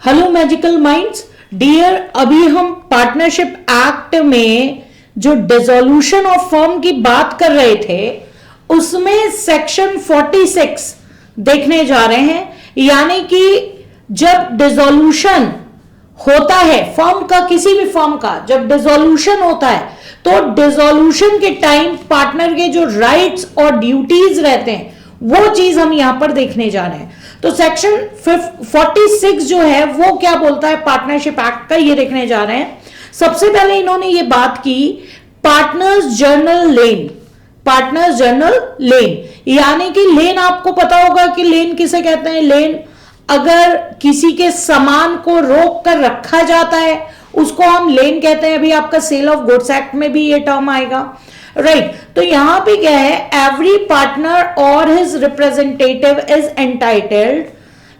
Hello magical minds dear, अभी हम partnership act में जो डिसोल्यूशन ऑफ फर्म की बात कर रहे थे उसमें सेक्शन 46 देखने जा रहे हैं। यानी कि जब डिसोल्यूशन होता है फर्म का, किसी भी फर्म का जब डिसोल्यूशन होता है तो डिसोल्यूशन के टाइम पार्टनर के जो राइट्स और ड्यूटीज रहते हैं वो चीज हम यहां पर देखने जा रहे हैं। तो सेक्शन 46 जो है वो क्या बोलता है पार्टनरशिप एक्ट का, ये देखने जा रहे हैं। सबसे पहले इन्होंने ये बात की पार्टनर्स जर्नल लेन। पार्टनर्स जर्नल लेन यानी कि लेन, आपको पता होगा कि लेन किसे कहते हैं। लेन अगर किसी के सामान को रोक कर रखा जाता है उसको हम लेन कहते हैं। अभी आपका सेल ऑफ गुड्स एक्ट में भी ये टर्म आएगा, राइट। तो यहां पे क्या है, एवरी पार्टनर और हिज रिप्रेजेंटेटिव इज एंटाइटल्ड,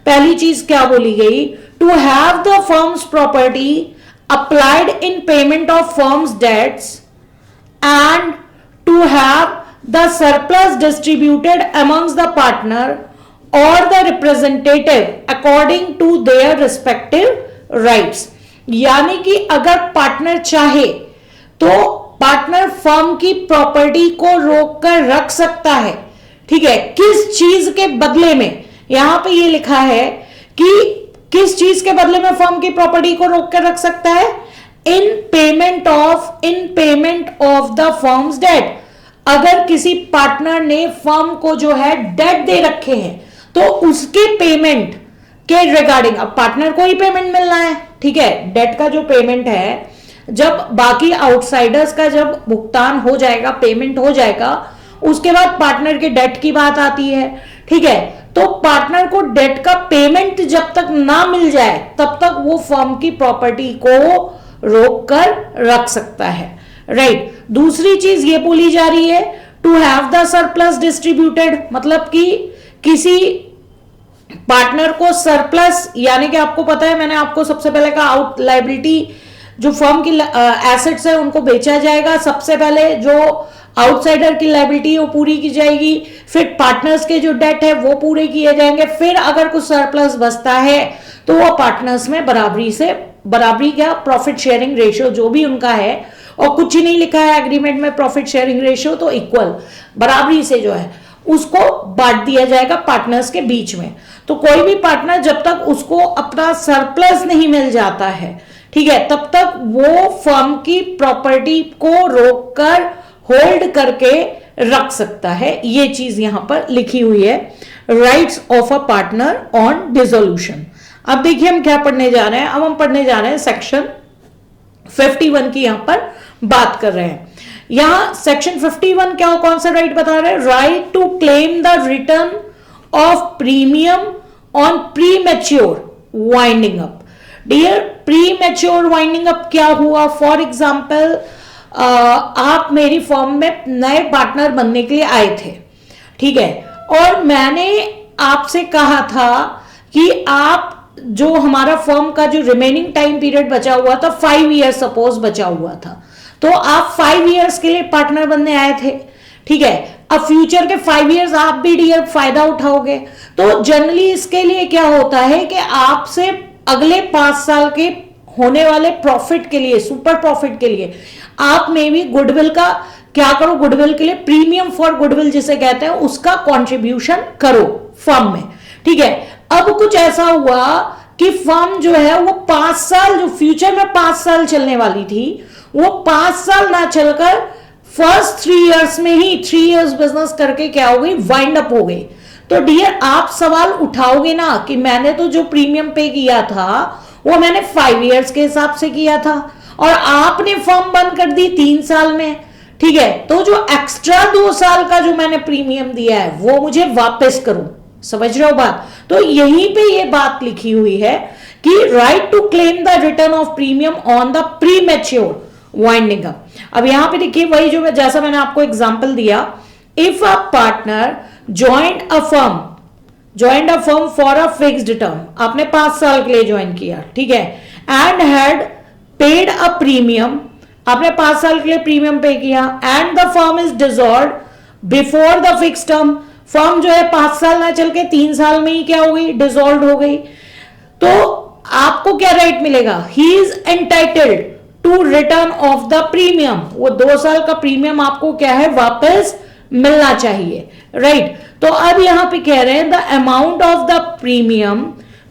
पहली चीज क्या बोली गई, to have the firm's property applied in payment of firm's debts and to have the surplus distributed amongst the partner और the representative according to their respective rights. यानी कि अगर partner चाहे तो पार्टनर फर्म की प्रॉपर्टी को रोककर रख सकता है, ठीक है। किस चीज के बदले में, यहां पे ये लिखा है कि किस चीज के बदले में फर्म की प्रॉपर्टी को रोककर रख सकता है, in payment of the firms debt. अगर किसी पार्टनर ने फर्म को जो है डेट दे रखे हैं तो उसके पेमेंट के रिगार्डिंग, अब पार्टनर को ही पेमेंट मिलना है, ठीक है। डेट का जो पेमेंट है, जब बाकी आउटसाइडर्स का जब भुगतान हो जाएगा, पेमेंट हो जाएगा, उसके बाद पार्टनर के डेट की बात आती है, ठीक है। तो पार्टनर को डेट का पेमेंट जब तक ना मिल जाए तब तक वो फर्म की प्रॉपर्टी को रोक कर रख सकता है, राइट। दूसरी चीज ये बोली जा रही है to have the surplus distributed, मतलब कि किसी पार्टनर को सरप्लस, यानी कि आपको पता है मैंने आपको सबसे पहले कहा आउट लायबिलिटी, जो फर्म की एसेट्स है उनको बेचा जाएगा। सबसे पहले जो आउटसाइडर की लायबिलिटी वो पूरी की जाएगी, फिर पार्टनर्स के जो डेट है वो पूरे किए जाएंगे, फिर अगर कुछ सरप्लस बचता है तो वो पार्टनर्स में बराबरी क्या, प्रॉफिट शेयरिंग रेशियो जो भी उनका है, और कुछ ही नहीं लिखा है एग्रीमेंट में प्रॉफिट शेयरिंग रेशियो, तो इक्वल बराबरी से जो है उसको बांट दिया जाएगा पार्टनर्स के बीच में। तो कोई भी पार्टनर जब तक उसको अपना सरप्लस नहीं मिल जाता है, ठीक है, तब तक वो फर्म की प्रॉपर्टी को रोककर होल्ड करके रख सकता है। ये चीज यहां पर लिखी हुई है, rights of a partner on dissolution. अब देखिए हम क्या पढ़ने जा रहे हैं, अब हम पढ़ने जा रहे हैं सेक्शन 51 की यहां पर बात कर रहे हैं। यहां सेक्शन 51 क्या, कौन सा राइट बता रहे हैं, right to claim the return of premium on premature winding up. Dear, premature winding up क्या हुआ, फॉर एग्जाम्पल आप मेरी फर्म में नए पार्टनर बनने के लिए आए थे, ठीक है, और मैंने आपसे कहा था कि आप जो हमारा फर्म का जो रिमेनिंग टाइम पीरियड बचा हुआ था 5 ईयर सपोज बचा हुआ था, तो आप 5 ईयर्स के लिए पार्टनर बनने आए थे, ठीक है। अब फ्यूचर के 5 ईयर्स आप भी डियर फायदा उठाओगे। तो जनरली इसके लिए क्या होता है कि आपसे अगले 5 साल के होने वाले प्रॉफिट के लिए, सुपर प्रॉफिट के लिए आप में भी गुडविल का क्या करो, गुडविल के लिए प्रीमियम फॉर गुडविल जिसे कहते हैं उसका कंट्रीब्यूशन करो फर्म में, ठीक है। अब कुछ ऐसा हुआ कि फर्म जो है वो 5 साल, जो फ्यूचर में 5 साल चलने वाली थी, वो 5 साल ना चलकर फर्स्ट 3 इयर्स में ही 3 इयर्स बिजनेस करके क्या हो गई, वाइंड अप हो गई। तो डियर आप सवाल उठाओगे ना कि मैंने तो जो प्रीमियम पे किया था वो मैंने 5 इयर्स के हिसाब से किया था और आपने फर्म बंद कर दी 3 साल में, ठीक है। तो जो एक्स्ट्रा 2 साल का जो मैंने प्रीमियम दिया है वो मुझे वापस करो, समझ रहे हो बात। तो यहीं पे ये बात लिखी हुई है कि right to claim the return of premium on the premature winding up. अब यहां पे देखिए वही जो जैसा मैंने आपको एग्जांपल दिया, if a partner joint a firm for a fixed term, आपने 5 साल के लिए ज्वाइन किया, ठीक है, and had paid a premium, आपने 5 साल के लिए प्रीमियम पे किया, and the firm is dissolved before the fixed term, firm जो है 5 साल ना चल के 3 साल में ही क्या हो गई, डिसॉल्व हो गई। तो आपको क्या राइट मिलेगा, he is entitled to return of the premium, वो 2 साल का प्रीमियम आपको क्या है वापस मिलना चाहिए, राइट। तो अब यहां पे कह रहे हैं the amount of the premium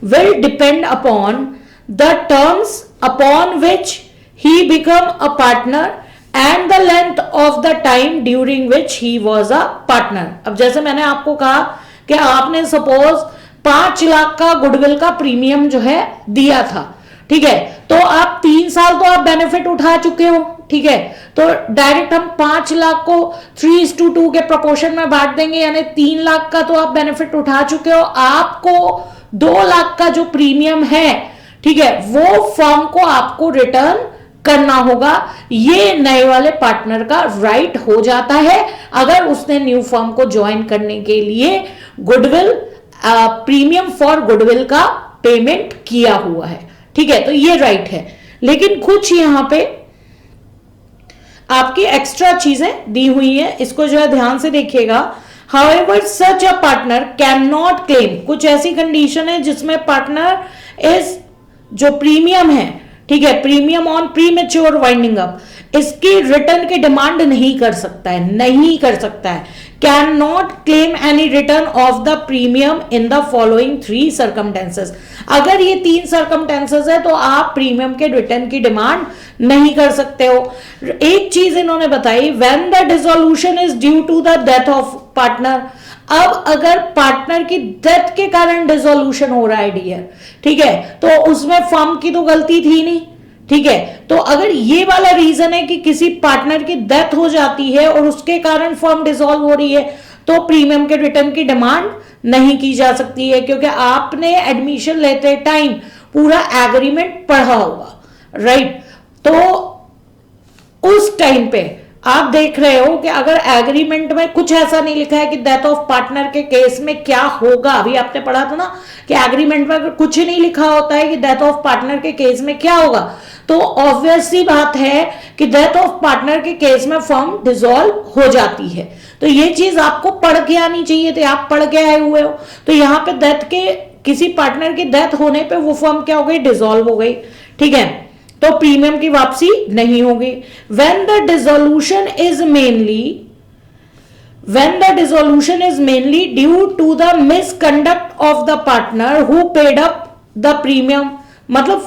will depend upon the terms upon which he become a partner and the length of the time during which he was a partner. अब जैसे मैंने आपको कहा कि आपने सपोज 5 लाख का गुडविल का प्रीमियम जो है दिया था, ठीक है, तो आप 3 साल तो आप बेनिफिट उठा चुके हो, ठीक है, तो डायरेक्ट हम 5 लाख को 3:2 के प्रोपोर्शन में बांट देंगे, यानी 3 लाख का तो आप बेनिफिट उठा चुके हो, आपको 2 लाख का जो प्रीमियम है, ठीक है, वो फर्म को आपको रिटर्न करना होगा। ये नए वाले पार्टनर का राइट हो जाता है अगर उसने न्यू फर्म को ज्वाइन करने के लिए गुडविल प्रीमियम फॉर गुडविल का पेमेंट किया हुआ है, ठीक है, तो ये राइट है। लेकिन कुछ यहां पे आपकी एक्स्ट्रा चीजें दी हुई है, इसको जो है ध्यान से देखिएगा। However, such a partner cannot claim, कुछ ऐसी कंडीशन है जिसमें पार्टनर इस जो प्रीमियम है, ठीक है, premium on premature winding up, इसकी रिटर्न की डिमांड नहीं कर सकता है, नहीं कर सकता है। Can not claim any return of the premium in the following 3 circumstances. अगर ये 3 सर्कमटेंसेस है तो आप प्रीमियम के रिटर्न की डिमांड नहीं कर सकते हो। एक चीज इन्होंने बताई, when the dissolution is due to the death of partner. अब अगर पार्टनर की डेथ के कारण डिसोल्यूशन हो रहा है डियर, ठीक है, तो उसमें फर्म की तो गलती थी नहीं, ठीक है, तो अगर ये वाला रीजन है कि किसी पार्टनर की डेथ हो जाती है और उसके कारण फर्म डिसॉल्व हो रही है, तो प्रीमियम के रिटर्न की डिमांड नहीं की जा सकती है, क्योंकि आपने एडमिशन लेते टाइम पूरा एग्रीमेंट पढ़ा होगा, राइट। तो उस टाइम पे आप देख रहे हो कि अगर एग्रीमेंट में कुछ ऐसा नहीं लिखा है कि डेथ ऑफ पार्टनर के केस में क्या होगा, अभी आपने पढ़ा था ना कि एग्रीमेंट में अगर कुछ नहीं लिखा होता है कि डेथ ऑफ पार्टनर के केस में क्या होगा, तो ऑब्वियस सी बात है कि डेथ ऑफ पार्टनर के केस में फर्म डिसॉल्व हो जाती है। तो ये चीज आपको पढ़ के आनी चाहिए थी, आप पढ़ के आए हुए हो। तो यहां पे डेथ के किसी पार्टनर की डेथ होने पे वो फर्म क्या हो गई, डिसॉल्व हो गई, ठीक है, तो प्रीमियम की वापसी नहीं होगी। When the dissolution is mainly due to the misconduct of the partner who paid up the premium, मतलब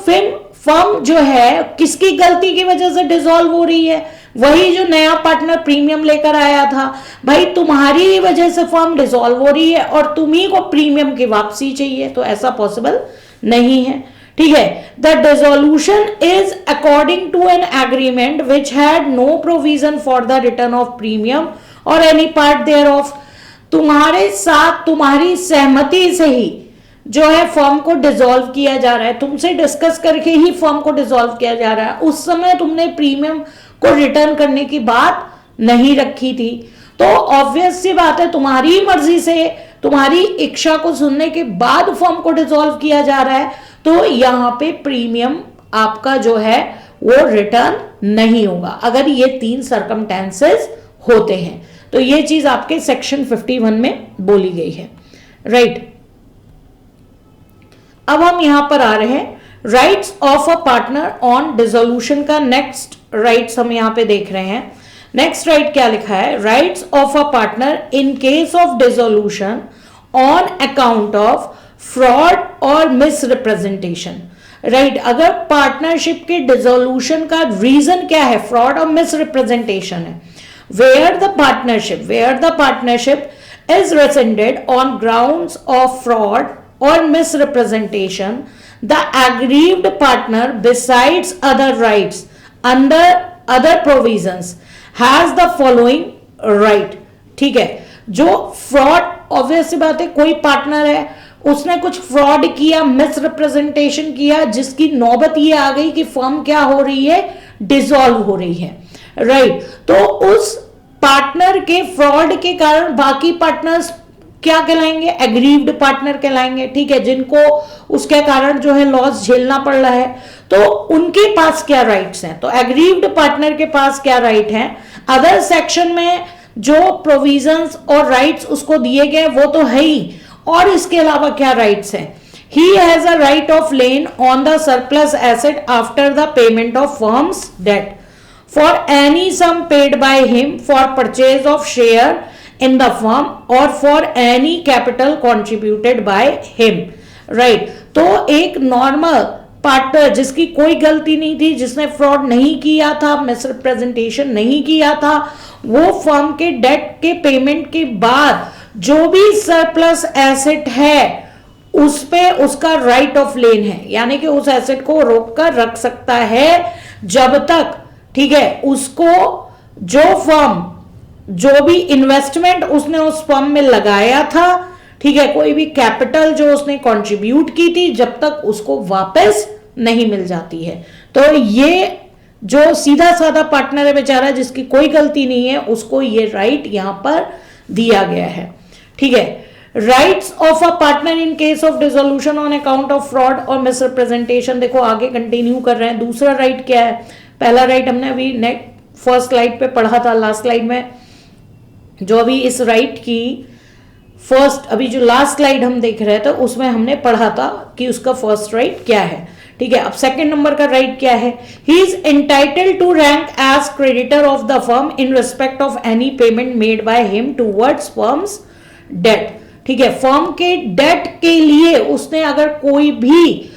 फर्म जो है किसकी गलती की वजह से डिसॉल्व हो रही है, वही जो नया पार्टनर प्रीमियम लेकर आया था, भाई तुम्हारी वजह से फर्म डिसॉल्व हो रही है और तुम्ही को प्रीमियम की वापसी चाहिए, तो ऐसा पॉसिबल नहीं है, ठीक है। The dissolution is according to an agreement which had no provision for the return of premium और एनी पार्ट देयर ऑफ। तुम्हारे साथ तुम्हारी सहमति से ही जो है फर्म को डिसॉल्व किया जा रहा है, तुमसे डिस्कस करके ही फर्म को डिसॉल्व किया जा रहा है। उस समय तुमने प्रीमियम को रिटर्न करने की बात नहीं रखी थी, तो ऑब्वियस सी बात है तुम्हारी मर्जी से, तुम्हारी इच्छा को सुनने के बाद फर्म को डिसॉल्व किया जा रहा है, तो यहां पे प्रीमियम आपका जो है वो रिटर्न नहीं होगा अगर ये 3 सर्कमटेंसेस होते हैं। तो ये चीज आपके सेक्शन 51 में बोली गई है, राइट। अब हम यहां पर आ रहे हैं rights of a partner on dissolution का नेक्स्ट राइट्स हम यहां पे देख रहे हैं। नेक्स्ट राइट क्या लिखा है, rights of a partner in case of dissolution on account of fraud और मिसरिप्रेजेंटेशन, राइट। अगर पार्टनरशिप के डिसोल्यूशन का रीजन क्या है, फ्रॉड और मिसरिप्रेजेंटेशन है, where the partnership is rescinded on grounds of fraud और misrepresentation, the aggrieved partner besides other rights under other provisions has the following right, ठीक है। जो फ्रॉड, ऑब्वियस सी बात है कोई पार्टनर है उसने कुछ फ्रॉड किया, मिसरिप्रेजेंटेशन किया, जिसकी नौबत ये आ गई कि फर्म क्या हो रही है, डिसॉल्व हो रही है, राइट। तो उस पार्टनर के फ्रॉड के कारण बाकी पार्टनर्स क्या कहलाएंगे, एग्रीव्ड पार्टनर कहलाएंगे, ठीक है, जिनको उसके कारण जो है लॉस झेलना पड़ रहा है, तो उनके पास क्या राइट्स हैं, तो एग्रीव्ड पार्टनर के पास क्या राइट हैं। अदर सेक्शन में जो प्रोविजंस और राइट्स उसको दिए गए वो तो है ही, और इसके अलावा क्या राइट्स हैं, he has a right of lien on the surplus asset after the payment of firm's debt for any sum paid by him for purchase of share in the firm or for any capital contributed by him. right? तो एक normal partner जिसकी कोई गलती नहीं थी, जिसने fraud नहीं किया था, मिसरिप्रेजेंटेशन नहीं किया था, वो फर्म के डेट के पेमेंट के बाद जो भी सरप्लस एसेट है उस पे उसका राइट ऑफ लेन है, यानी कि उस एसेट को रोक कर रख सकता है जब तक, ठीक है, उसको जो फर्म जो भी इन्वेस्टमेंट उसने उस फर्म में लगाया था, ठीक है, कोई भी कैपिटल जो उसने कंट्रीब्यूट की थी, जब तक उसको वापस नहीं मिल जाती है। तो ये जो सीधा साधा पार्टनर है बेचारा, जिसकी कोई गलती नहीं है, उसको ये राइट यहां पर दिया गया है। ठीक है, rights of a partner in case of dissolution on account of fraud और मिसरिप्रेजेंटेशन, देखो आगे कंटिन्यू कर रहे हैं। दूसरा राइट क्या है? पहला राइट हमने अभी फर्स्ट स्लाइड पे पढ़ा था, लास्ट स्लाइड में, जो अभी इस राइट की फर्स्ट, अभी जो लास्ट स्लाइड हम देख रहे थे उसमें हमने पढ़ा था कि उसका फर्स्ट राइट क्या है। ठीक है, अब सेकंड नंबर का राइट क्या है? He is entitled to rank as creditor of the firm in respect of any payment made by him towards firm's debt. ठीक है, फर्म के डेट के लिए उसने अगर कोई भी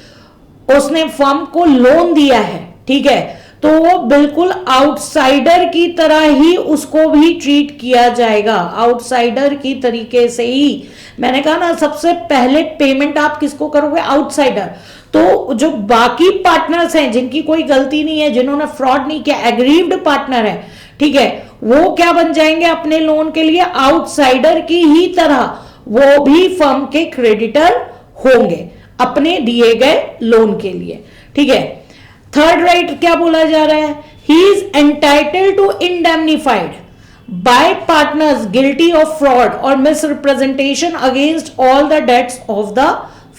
उसने फर्म को लोन दिया है, ठीक है, तो वो बिल्कुल आउटसाइडर की तरह ही उसको भी ट्रीट किया जाएगा, आउटसाइडर की तरीके से ही। मैंने कहा ना, सबसे पहले पेमेंट आप किसको करोगे? आउटसाइडर। तो जो बाकी पार्टनर्स हैं जिनकी कोई गलती नहीं है, जिन्होंने फ्रॉड नहीं किया, एग्रीव्ड पार्टनर है, ठीक है, वो क्या बन जाएंगे अपने लोन के लिए? आउटसाइडर की ही तरह वो भी फर्म के क्रेडिटर होंगे अपने दिए गए लोन के लिए। ठीक है, थर्ड राइट क्या बोला जा रहा है? He is entitled to indemnified by partners guilty of fraud और misrepresentation against all the debts of the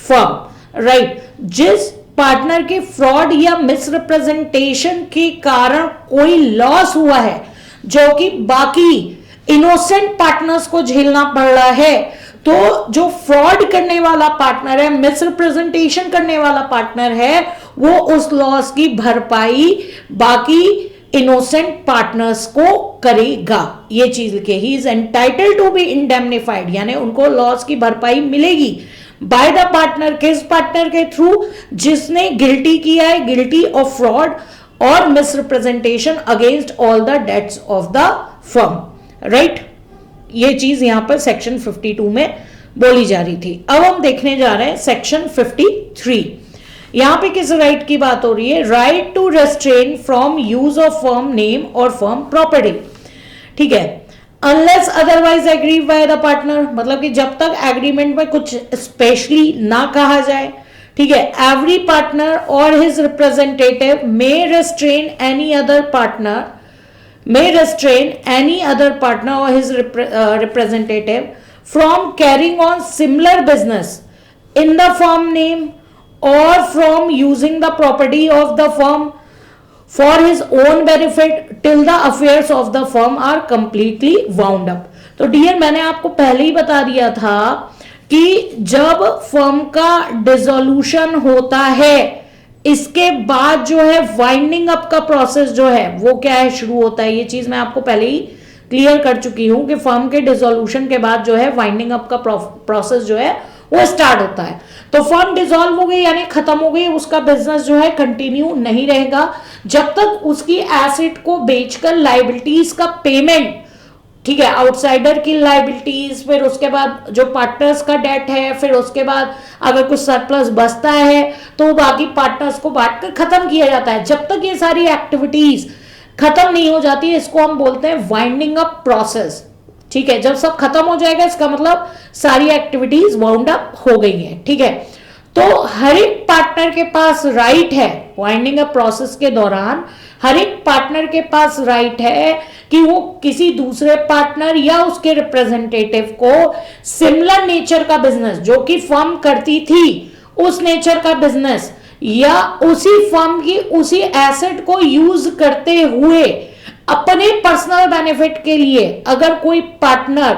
firm. Right, जिस पार्टनर के फ्रॉड या मिसरिप्रेजेंटेशन के कारण कोई लॉस हुआ है, जो कि बाकी इनोसेंट पार्टनर्स को झेलना पड़ रहा है, तो जो फ्रॉड करने वाला पार्टनर है, मिसरिप्रेजेंटेशन करने वाला पार्टनर है, वो उस लॉस की भरपाई बाकी इनोसेंट पार्टनर्स को करेगा। ये चीज लिखे, he is entitled to be indemnified, यानी उनको लॉस की भरपाई मिलेगी बाय द पार्टनर, किस पार्टनर के थ्रू? जिसने गिल्टी किया है, गिल्टी ऑफ फ्रॉड और misrepresentation against all the debts of the firm. Right, ये चीज यहां पर सेक्शन 52 में बोली जा रही थी। अब हम देखने जा रहे हैं सेक्शन 53। यहां पे किस राइट की बात हो रही है? Right to restrain from use of firm name और फर्म प्रॉपर्टी। ठीक है, unless otherwise agree by the partner, मतलब कि जब तक एग्रीमेंट में कुछ स्पेशली ना कहा जाए, ठीक है, एवरी पार्टनर और his representative may restrain any other partner, may restrain any other partner or his representative from carrying on similar business in the firm name or from using the property of the firm for his own benefit till the affairs of the firm are completely wound up। तो dear, मैंने आपको पहले ही बता दिया था कि जब firm का डिसोल्यूशन होता है, इसके बाद जो है वाइंडिंग अप का प्रोसेस जो है वो क्या है, शुरू होता है। ये चीज मैं आपको पहले ही क्लियर कर चुकी हूं कि फर्म के डिसोल्यूशन के बाद जो है वाइंडिंग अप का प्रोसेस जो है वो स्टार्ट होता है। तो फर्म डिसॉल्व हो गई यानी खत्म हो गई, उसका बिजनेस जो है कंटिन्यू नहीं रहेगा जब तक उसकी एसेट को बेचकर लायबिलिटीज का पेमेंट, ठीक है, आउटसाइडर की लायबिलिटीज, फिर उसके बाद जो पार्टनर्स का डेट है, फिर उसके बाद अगर कुछ सरप्लस बचता है तो बाकी पार्टनर्स को बांटकर खत्म किया जाता है। जब तक ये सारी एक्टिविटीज खत्म नहीं हो जाती है, इसको हम बोलते हैं वाइंडिंग अप प्रोसेस। ठीक है, जब सब खत्म हो जाएगा इसका मतलब सारी एक्टिविटीज वाउंड अप हो गई हैं। ठीक है, तो हर एक पार्टनर के पास राइट है, वाइंडिंग अप प्रोसेस के दौरान हर एक पार्टनर के पास राइट है कि वो किसी दूसरे पार्टनर या उसके रिप्रेजेंटेटिव को सिमिलर नेचर का बिजनेस जो कि फर्म करती थी, उस नेचर का बिजनेस या उसी फर्म की उसी एसेट को यूज करते हुए अपने पर्सनल बेनिफिट के लिए अगर कोई पार्टनर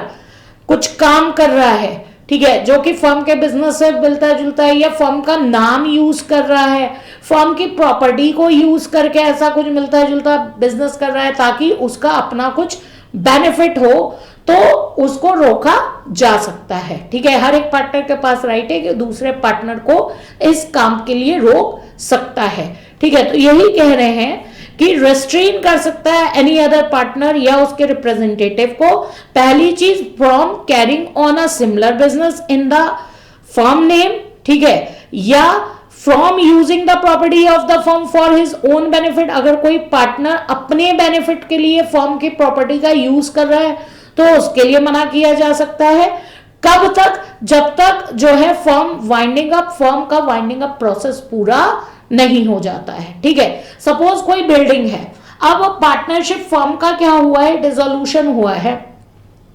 कुछ काम कर रहा है, ठीक है, जो कि फर्म के बिजनेस से मिलता जुलता है, या फर्म का नाम यूज कर रहा है, फर्म की प्रॉपर्टी को यूज करके ऐसा कुछ मिलता जुलता बिजनेस कर रहा है ताकि उसका अपना कुछ बेनिफिट हो, तो उसको रोका जा सकता है। ठीक है, हर एक पार्टनर के पास राइट है कि दूसरे पार्टनर को इस काम के लिए रोक सकता है। ठीक है, तो यही कह रहे हैं कि रेस्ट्रेन कर सकता है एनी अदर पार्टनर या उसके रिप्रेजेंटेटिव को, पहली चीज from carrying on a similar business in the firm name, ठीक है, या from using the property of the firm for his own benefit. अगर कोई पार्टनर अपने बेनिफिट के लिए फर्म की प्रॉपर्टी का यूज कर रहा है तो उसके लिए मना किया जा सकता है। कब तक? जब तक जो है फर्म का वाइंडिंग अप प्रोसेस पूरा नहीं हो जाता है। ठीक है, सपोज कोई बिल्डिंग है, अब पार्टनरशिप फर्म का क्या हुआ है, डिसोल्यूशन हुआ है,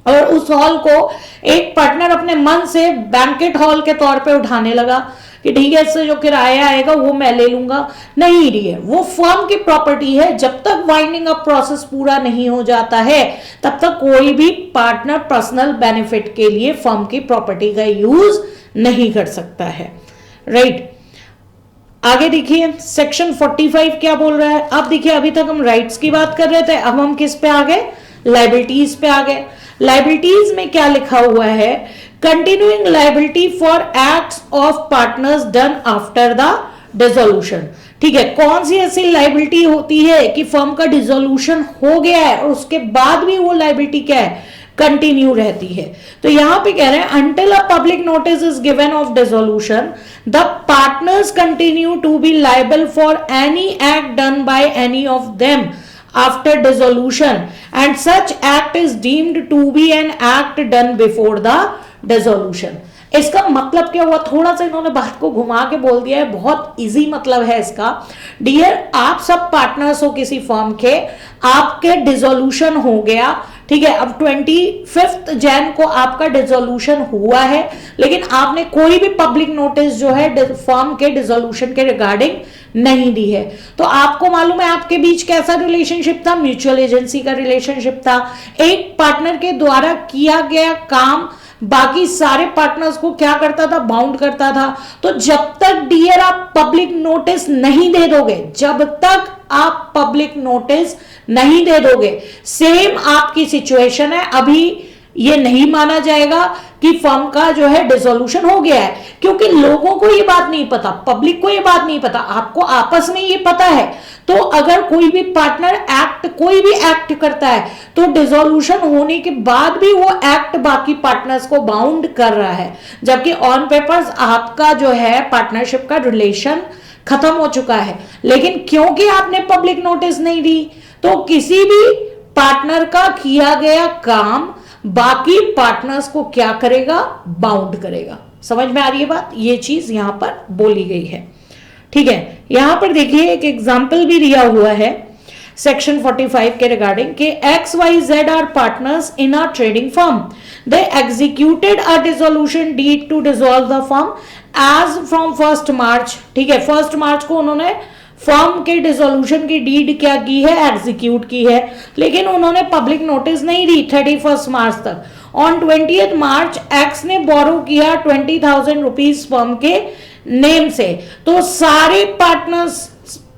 और उस हॉल को एक पार्टनर अपने मन से बैंकेट हॉल के तौर पे उठाने लगा कि ठीक है, इससे जो किराया आएगा वो मैं ले लूंगा। नहीं डियर, वो फर्म की प्रॉपर्टी है। जब तक वाइंडिंग अप प्रोसेस पूरा नहीं हो जाता है तब तक कोई भी पार्टनर पर्सनल बेनिफिट के लिए फर्म की प्रॉपर्टी का यूज नहीं कर सकता है। राइट, आगे देखिए सेक्शन 45 क्या बोल रहा है। अब देखिए, अभी तक हम राइट्स की बात कर रहे थे, अब हम किस पे आ गए, लायबिलिटीज पे आ गए। लायबिलिटीज में क्या लिखा हुआ है, continuing liability for acts of partners done after the dissolution. ठीक है, कौन सी ऐसी लायबिलिटी होती है कि फर्म का डिसोल्यूशन हो गया है और उसके बाद भी वो लायबिलिटी क्या है, कंटिन्यू रहती है। तो यहां पे कह रहे हैं until a public notice is given of dissolution the partners continue to be liable for any act done by any of them after dissolution and such act is deemed to be an act done before the dissolution। इसका मतलब क्या हुआ, थोड़ा सा इन्होंने बात को घुमा के बोल दिया है, बहुत इजी मतलब है इसका। डियर, आप सब पार्टनर्स हो किसी फर्म के, आपके डिसोल्यूशन हो गया, ठीक है, अब 25 जैन को आपका डिसोल्यूशन हुआ है, लेकिन आपने कोई भी पब्लिक नोटिस जो है फर्म के डिसोल्यूशन के रिगार्डिंग नहीं दी है। तो आपको मालूम है आपके बीच कैसा रिलेशनशिप था, म्यूचुअल एजेंसी का रिलेशनशिप था। एक पार्टनर के द्वारा किया गया काम बाकी सारे पार्टनर्स को क्या करता था, बाउंड करता था। तो जब तक डियर आप पब्लिक नोटिस नहीं दे दोगे, जब तक आप पब्लिक नोटिस नहीं दे दोगे, सेम आपकी सिचुएशन है। अभी ये नहीं माना जाएगा कि फर्म का जो है डिसोल्यूशन हो गया है, क्योंकि लोगों को ये बात नहीं पता, पब्लिक को ये बात नहीं पता, आपको आपस में ये पता है। तो अगर कोई भी पार्टनर कोई भी एक्ट करता है तो डिसोल्यूशन होने के बाद भी वो एक्ट बाकी पार्टनर्स को बाउंड कर रहा है, जबकि ऑन पेपर्स आपका जो है पार्टनरशिप का रिलेशन खत्म हो चुका है। लेकिन क्योंकि आपने पब्लिक नोटिस नहीं दी, तो किसी भी पार्टनर का किया गया काम बाकी पार्टनर्स को क्या करेगा, बाउंड करेगा। समझ में आ रही है बात, ये चीज यहां पर बोली गई है। ठीक है, यहां पर देखिए एक एग्जाम्पल भी दिया हुआ है सेक्शन 45 के रिगार्डिंग कि XYZ are partners in a trading firm, they executed a dissolution deed to dissolve the firm as from 1 March. ठीक है, 1 मार्च को उन्होंने फर्म के डिसोल्यूशन की डीड क्या की है, एग्जीक्यूट की है, लेकिन उन्होंने पब्लिक नोटिस नहीं दी 31 मार्च तक। ऑन 20 मार्च एक्स ने बोरो किया 20,000 रुपीज फर्म के नेम से। तो सारे पार्टनर्स,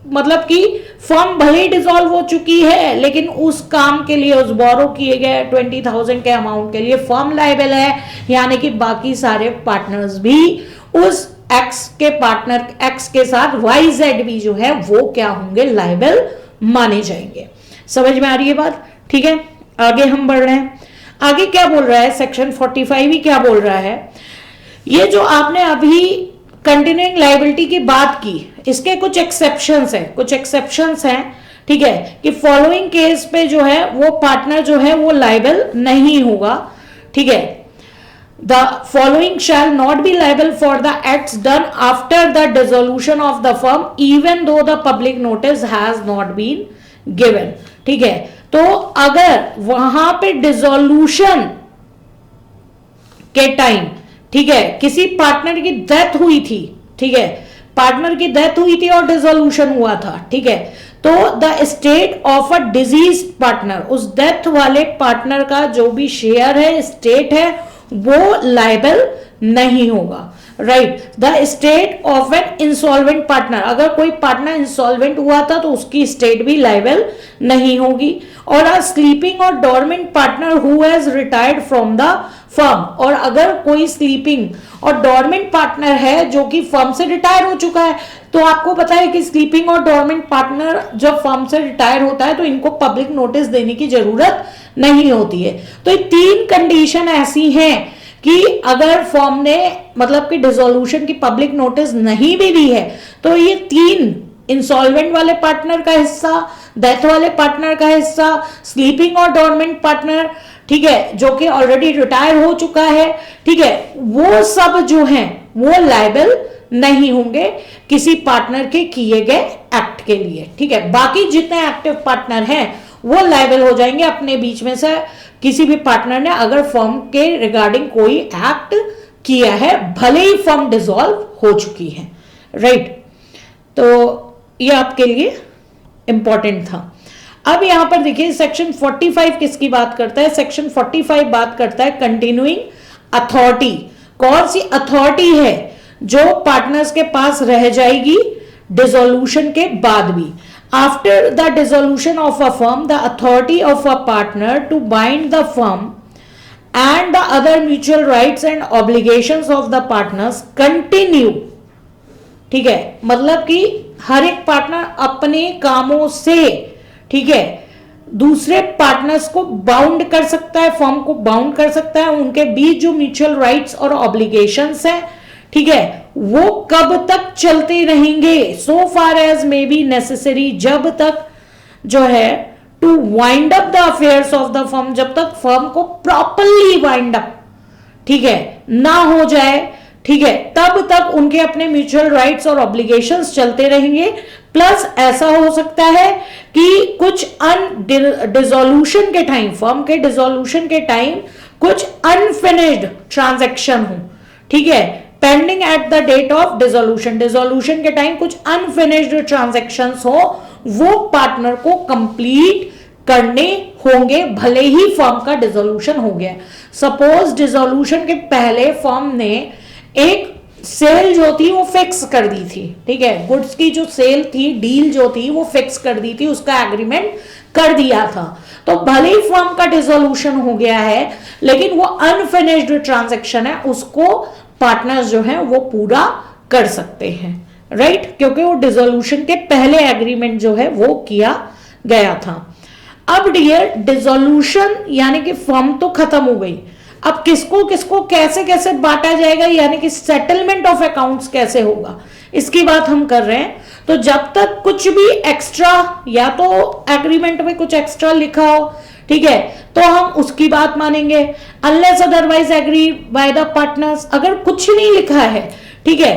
मतलब कि फर्म भले ही डिसॉल्व हो चुकी है, लेकिन उस काम के लिए, उस बोरो किए गए 20,000 के अमाउंट के लिए फर्म लायबल है, यानी कि बाकी सारे पार्टनर्स भी उस एक्स के पार्टनर एक्स के साथ YZ भी जो है वो क्या होंगे, लायबल माने जाएंगे। समझ में आ रही है बात। ठीक है, आगे हम बढ़ रहे हैं। आगे क्या बोल रहा है सेक्शन 45 ही क्या बोल रहा है, ये जो आपने अभी कंटिन्यूइंग लायबिलिटी की बात की, इसके कुछ एक्सेप्शंस हैं, कुछ एक्सेप्शंस हैं। ठीक है, कि फॉलोइंग केस पे जो है वो पार्टनर जो है वो लायबल नहीं होगा। ठीक है, the following shall not be liable for the acts done after the dissolution of the firm even though the public notice has not been given। ठीक है, तो अगर वहां पे डिसोल्यूशन के टाइम, ठीक है, किसी पार्टनर की डेथ हुई थी, ठीक है, पार्टनर की डेथ हुई थी और डिसोल्यूशन हुआ था, ठीक है, तो the state of a disease partner, उस डेथ वाले पार्टनर का जो भी शेयर है, स्टेट है, वो लायबल नहीं होगा, right. The state of an insolvent partner, अगर कोई पार्टनर इंसॉल्वेंट हुआ था तो उसकी स्टेट भी लायबल नहीं होगी। और अ स्लीपिंग और dormant partner who has retired from the firm, और अगर कोई स्लीपिंग और डॉर्मेंट पार्टनर है जो कि फर्म से रिटायर हो चुका है, तो आपको पता है कि स्लीपिंग और डॉर्मेंट पार्टनर जब फर्म से रिटायर होता है तो इनको पब्लिक नोटिस देने की जरूरत नहीं होती है। तो ये 3 कंडीशन ऐसी हैं कि अगर फर्म ने मतलब कि डिसोल्यूशन की पब्लिक नोटिस नहीं भी दी है तो ये 3, इंसॉल्वेंट वाले पार्टनर का हिस्सा, डेथ वाले पार्टनर का हिस्सा, स्लीपिंग और डॉर्मेंट पार्टनर, ठीक है, जो कि ऑलरेडी रिटायर हो चुका है, ठीक है, वो सब जो हैं वो लायबल नहीं होंगे किसी पार्टनर के किए गए एक्ट के लिए, ठीक है। बाकी जितने एक्टिव पार्टनर हैं वो लायबल हो जाएंगे अपने बीच में से किसी भी पार्टनर ने अगर फर्म के रिगार्डिंग कोई एक्ट किया है, भले ही फर्म डिसॉल्व हो चुकी है, राइट। तो ये आपके लिए इंपॉर्टेंट था। अब यहां पर देखिए सेक्शन 45 किसकी बात करता है? सेक्शन 45 बात करता है कंटिन्यूइंग अथॉरिटी। कौन सी अथॉरिटी है जो पार्टनर्स के पास रह जाएगी डिसोल्यूशन के बाद भी? After the dissolution of a firm the authority of a partner to bind the firm and the other mutual rights and obligations of the partners continue, ठीक है, मतलब कि हर एक पार्टनर अपने कामों से, ठीक है, दूसरे पार्टनर्स को बाउंड कर सकता है, फर्म को बाउंड कर सकता है, उनके बीच जो म्यूचुअल राइट्स और ऑब्लिगेशंस हैं, ठीक है, वो कब तक चलते रहेंगे? So far as may be necessary, जब तक जो है to wind up the affairs of the firm, जब तक फर्म को प्रॉपरली वाइंड अप, ठीक है, ना हो जाए, ठीक है, तब तक उनके अपने म्यूचुअल राइट्स और ऑब्लिगेशंस चलते रहेंगे। प्लस ऐसा हो सकता है कि कुछ डिसोल्यूशन के टाइम, फर्म के डिसोल्यूशन के टाइम कुछ अनफिनिश्ड ट्रांजैक्शन हो, ठीक है, pending at the date of dissolution, dissolution के टाइम कुछ अनफिनिश्ड ट्रांजैक्शंस हो, वो पार्टनर को कंप्लीट करने होंगे भले ही फर्म का डिसोल्यूशन हो गया। सपोज डिसोल्यूशन के पहले फर्म ने एक सेल जो थी वो फिक्स कर दी थी, ठीक है, गुड्स की जो सेल थी, डील जो थी वो फिक्स कर दी थी, उसका एग्रीमेंट कर दिया था। तो भले ही फर्म का डिसोल्यूशन हो गया है लेकिन वो अनफिनिश्ड ट्रांजैक्शन है, उसको पार्टनर्स जो है वो पूरा कर सकते हैं, राइट, क्योंकि वो डिसोल्यूशन के पहले एग्रीमेंट जो है वो किया गया था। अब डियर डिसोल्यूशन यानी कि फर्म तो खत्म हो गई, अब किसको किसको कैसे कैसे बांटा जाएगा, यानी कि सेटलमेंट ऑफ अकाउंट्स कैसे होगा, इसकी बात हम कर रहे हैं। तो जब तक कुछ भी एक्स्ट्रा, या तो एग्रीमेंट में कुछ एक्स्ट्रा लिखा हो, ठीक है, तो हम उसकी बात मानेंगे, unless otherwise agree by the partners. अगर कुछ नहीं लिखा है, ठीक है,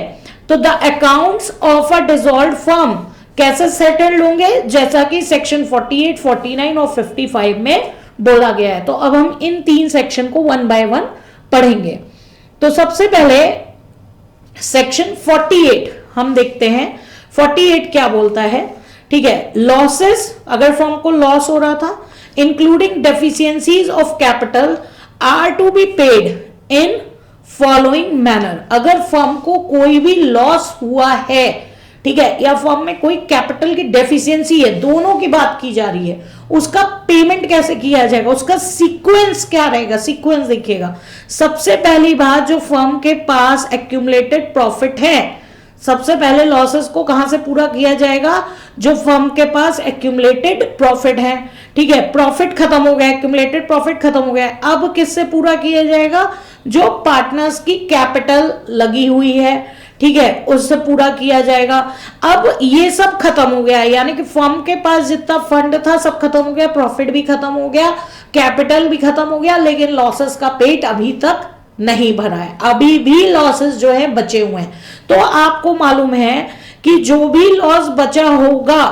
तो the accounts of a dissolved firm कैसे सेटल्ड होंगे, जैसा कि सेक्शन 48, 49 और 55 में बोला गया है। तो अब हम इन 3 सेक्शन को 1 बाय 1 पढ़ेंगे। तो सबसे पहले सेक्शन 48 हम देखते हैं, 48 क्या बोलता है, ठीक है, लॉसेस, अगर फर्म को लॉस हो रहा था, including deficiencies of capital are to be paid in following manner. अगर फर्म को कोई भी लॉस हुआ है, ठीक है, या फर्म में कोई कैपिटल की डेफिशिएंसी है, दोनों की बात की जा रही है, उसका पेमेंट कैसे किया जाएगा, उसका सीक्वेंस क्या रहेगा, सीक्वेंस देखिएगा। सबसे पहली बात, जो फर्म के पास एक्यूमुलेटेड प्रॉफिट है, सबसे पहले लॉसेस को कहां से पूरा किया जाएगा, जो फर्म के पास एक्यूमुलेटेड प्रॉफिट है, ठीक है, प्रॉफिट खत्म हो गया, एक्यूमुलेटेड प्रॉफिट खत्म हो गया, अब किससे पूरा किया जाएगा, जो पार्टनर्स की कैपिटल लगी हुई है, ठीक है, उससे पूरा किया जाएगा। अब ये सब खत्म हो गया, यानी कि फर्म के पास जितना फंड था सब खत्म हो गया, प्रॉफिट भी खत्म हो गया, कैपिटल भी खत्म हो गया, लेकिन लॉसेस का पेट अभी तक नहीं भरा है, अभी भी लॉसेस जो है बचे हुए हैं। तो आपको मालूम है कि जो भी लॉस बचा होगा,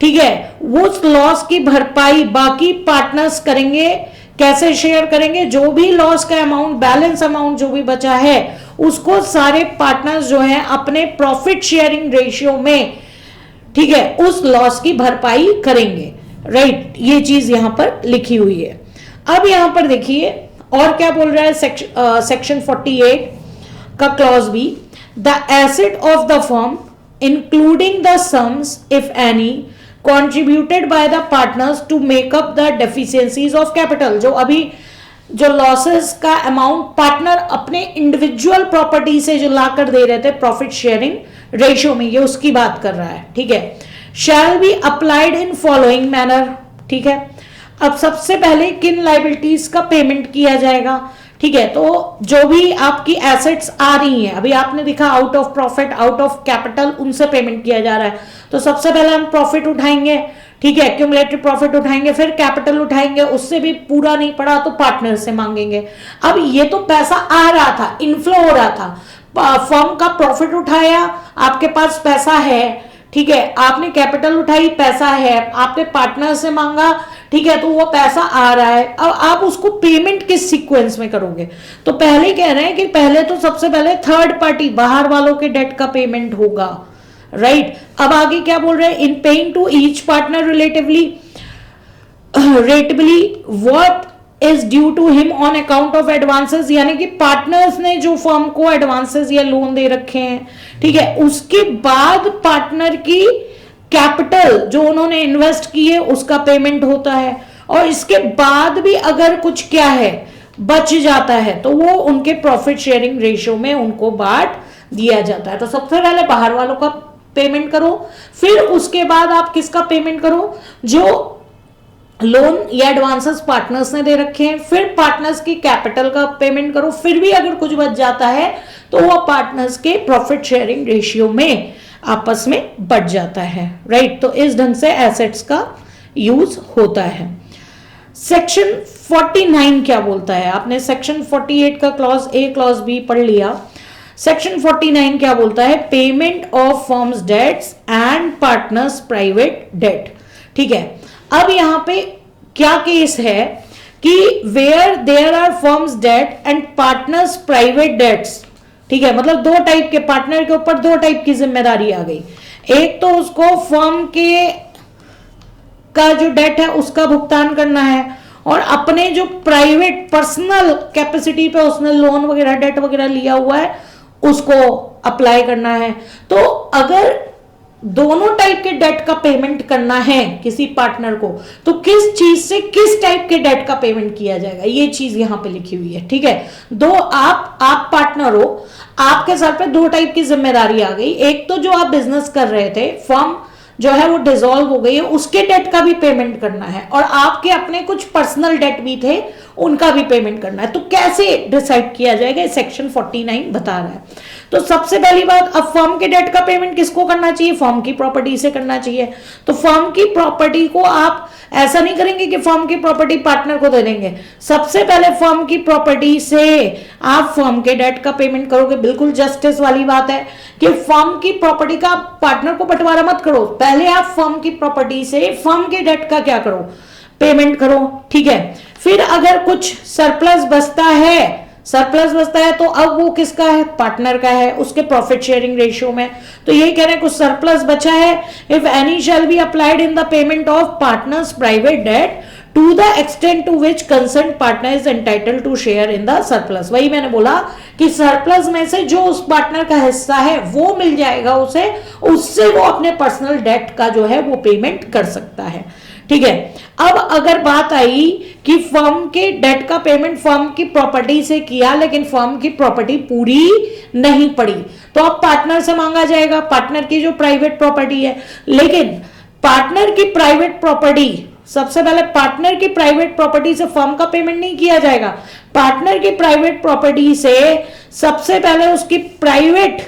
ठीक है, वो लॉस की भरपाई बाकी पार्टनर्स करेंगे। कैसे शेयर करेंगे, जो भी लॉस का अमाउंट, बैलेंस अमाउंट जो भी बचा है, उसको सारे पार्टनर्स जो है अपने प्रॉफिट शेयरिंग रेशियो में, ठीक है, उस लॉस की भरपाई करेंगे, राइट, ये चीज यहां पर लिखी हुई है। अब यहां पर देखिए और क्या बोल रहा है सेक्शन 48 का clause B, the asset of the firm including the sums if any contributed by the partners to make up the deficiencies of capital। जो अभी जो लॉसेस का अमाउंट पार्टनर अपने इंडिविजुअल प्रॉपर्टी से जो ला कर दे रहे थे प्रॉफिट शेयरिंग रेशियो में, ये उसकी बात कर रहा है, ठीक है। शैल be applied in following manner, ठीक है। अब सबसे पहले किन लाइबिलिटीज का पेमेंट किया जाएगा, ठीक है। तो जो भी आपकी एसेट्स आ रही हैं, अभी आपने देखा out of profit, out of capital, उनसे पेमेंट किया जा रहा है। तो सबसे पहले हम प्रॉफिट उठाएंगे, ठीक है, क्यूमुलेटिव प्रॉफिट उठाएंगे, फिर कैपिटल उठाएंगे, उससे भी पूरा नहीं पड़ा तो पार्टनर से मांगेंगे। अब ये तो पैसा आ रहा था, इनफ्लो हो रहा था, फर्म का प्रॉफिट उठाया, आपके पास पैसा है, ठीक है, आपने कैपिटल उठाई, पैसा है, आपने पार्टनर से मांगा, ठीक है, तो वो पैसा आ रहा है। अब आप उसको पेमेंट किस सीक्वेंस में करोगे, तो पहले कह रहे हैं कि पहले तो सबसे पहले थर्ड पार्टी बाहर वालों के डेट का पेमेंट होगा, राइट। अब आगे क्या बोल रहे हैं, in paying to each partner relatively what is due to him on account of advances, यानी कि पार्टनर्स ने जो फर्म को एडवांसेस या लोन दे रखे हैं, ठीक है, उसके बाद पार्टनर की कैपिटल जो उन्होंने इन्वेस्ट की है उसका पेमेंट होता है, और इसके बाद भी अगर कुछ क्या है बच जाता है तो वो उनके प्रॉफिट शेयरिंग रेशियो में उनको बांट दिया जाता है। तो सबसे पहले बाहर वालों का पेमेंट करो, फिर उसके बाद आप किसका पेमेंट करो, जो लोन या एडवांसेस पार्टनर्स ने दे रखे हैं, फिर पार्टनर्स की कैपिटल का पेमेंट करो, फिर भी अगर कुछ बच जाता है तो वो पार्टनर्स के प्रॉफिट शेयरिंग रेशियो में आपस में बढ़ जाता है, राइट। तो इस ढंग से एसेट्स का यूज होता है। सेक्शन 49 क्या बोलता है, आपने सेक्शन 48 का क्लॉज ए क्लॉज बी पढ़ लिया। सेक्शन 49 क्या बोलता है, payment of firm's debts and partner's private debt, ठीक है। अब यहां पे क्या केस है कि where there are firm's debt and partner's private debts, ठीक है, मतलब दो टाइप के पार्टनर के ऊपर दो टाइप की जिम्मेदारी आ गई। एक तो उसको फर्म के का जो डेट है उसका भुगतान करना है, और अपने जो प्राइवेट पर्सनल कैपेसिटी पे उसने लोन वगैरह डेट वगैरह लिया हुआ है उसको अप्लाई करना है। तो अगर दोनों टाइप के डेट का पेमेंट करना है किसी पार्टनर को, तो किस चीज से किस टाइप के डेट का पेमेंट किया जाएगा, ये चीज यहां पे लिखी हुई है, ठीक है। दो आप पार्टनर हो, आपके सर पे दो टाइप की जिम्मेदारी आ गई। एक तो जो आप बिजनेस कर रहे थे, फर्म जो है वो डिसॉल्व हो गई है, उसके डेट का भी पेमेंट करना है, और आपके अपने कुछ पर्सनल डेट भी थे उनका भी पेमेंट करना है। तो कैसे डिसाइड किया जाएगा, सेक्शन 49 बता रहा है। तो सबसे पहली बात, अब फर्म के डेट का पेमेंट किसको करना चाहिए, फर्म की प्रॉपर्टी से करना चाहिए। तो फर्म की प्रॉपर्टी को आप ऐसा नहीं करेंगे कि फर्म की प्रॉपर्टी पार्टनर को दे देंगे, सबसे पहले फर्म की प्रॉपर्टी से आप फर्म के डेट का पेमेंट करोगे। बिल्कुल जस्टिस वाली बात है कि फर्म की प्रॉपर्टी का पार्टनर को बंटवारा मत करो, पहले आप फर्म की प्रॉपर्टी से फर्म के डेट का क्या करो, पेमेंट करो, ठीक है। फिर अगर कुछ सरप्लस बचता है तो अब वो किसका है, पार्टनर का है, उसके प्रॉफिट शेयरिंग रेशियो में। तो ये कह रहे हैं कुछ सरप्लस बचा है, if any shall be applied in the payment of partner's private debt to the extent to which concern partner is entitled to share in the surplus. वही मैंने बोला कि सरप्लस में से जो उस पार्टनर का हिस्सा है वो मिल जाएगा उसे, उससे वो अपने पर्सनल डेट का जो है वो पेमेंट कर सकता है, ठीक है। अब अगर बात आई कि फर्म के डेट का पेमेंट फर्म की प्रॉपर्टी से किया लेकिन फर्म की प्रॉपर्टी पूरी नहीं पड़ी, तो अब पार्टनर से मांगा जाएगा, पार्टनर की जो प्राइवेट प्रॉपर्टी है। लेकिन पार्टनर की प्राइवेट प्रॉपर्टी, सबसे पहले पार्टनर की प्राइवेट प्रॉपर्टी से फर्म का पेमेंट नहीं किया जाएगा, पार्टनर की प्राइवेट प्रॉपर्टी से सबसे पहले उसकी प्राइवेट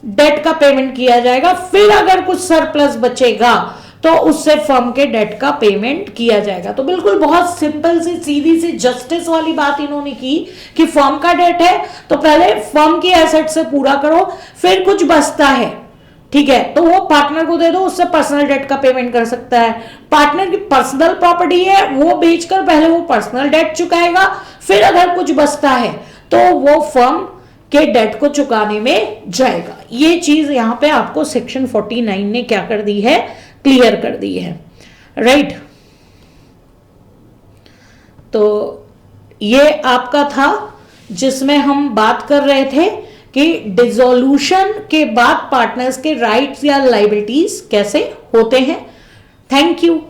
डेट का पेमेंट किया जाएगा, फिर अगर कुछ सरप्लस बचेगा तो उससे फर्म के डेट का पेमेंट किया जाएगा। तो बिल्कुल बहुत सिंपल सी सीधी सी जस्टिस वाली बात इन्होंने की कि फर्म का डेट है तो पहले फर्म की एसेट से पूरा करो, फिर कुछ बचता है, ठीक है, तो वो पार्टनर को दे दो, उससे पर्सनल डेट का पेमेंट कर सकता है। पार्टनर की पर्सनल प्रॉपर्टी है, वो बेचकर पहले वो पर्सनल डेट चुकाएगा, फिर अगर कुछ बचता है तो वो फर्म के डेट को चुकाने में जाएगा। ये चीज यहां पे आपको सेक्शन 49 ने क्या कर दी है, क्लियर कर दी है, राइट। तो ये आपका था जिसमें हम बात कर रहे थे कि डिसोल्यूशन के बाद पार्टनर्स के राइट्स या लाइबिलिटीज कैसे होते हैं। Thank you.